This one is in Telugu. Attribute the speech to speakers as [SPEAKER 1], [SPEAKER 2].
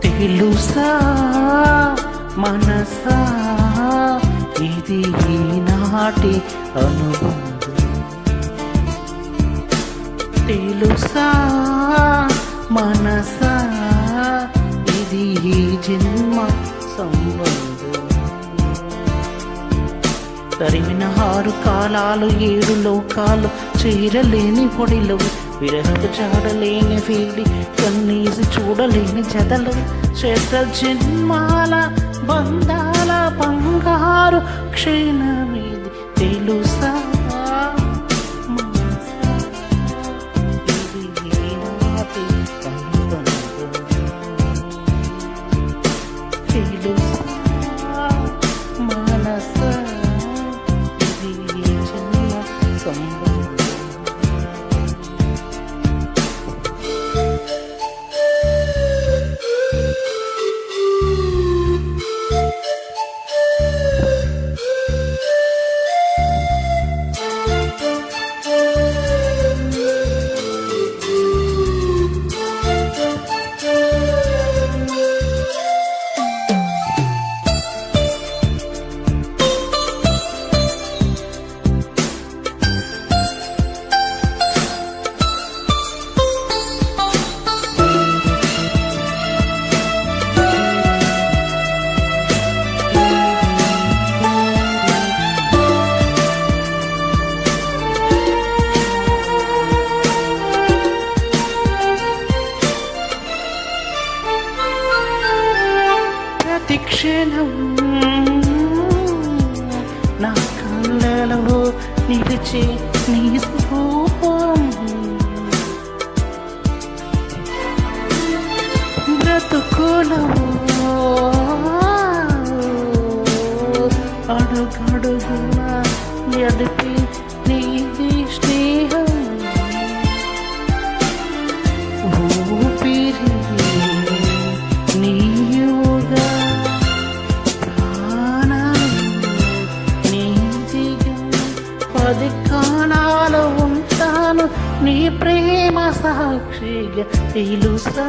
[SPEAKER 1] తెలుసా మనసా ఇది ఈనాటి అనుబంధం, తెలుసా మనసా ఇది ఈ జన్మ సంబంధం. తరిమిన 6 కాలాలు 7 లోకాలు చేరలేని పొడిలో విరహకు చాడలేని వేడి కన్నీసి చూడలేని జతలు శత జన్మాల బంధాల బంగారు క్షణమిది. తెలుసా మనసా ఇది ఈనాటి అనుబంధం, తెలుసా మనసా ఇది ఈ జన్మ సంబంధం. క్షణం నా కళ్ళలో నిలిచే నీ రూపం, బ్రతుకులో అడుగడుగున ఎదిపి నీది స్నేహం, ఊపిరి నీయుగా కాణాలు ఉంటాను నీ ప్రేమ సాక్షిగా. తెలుసా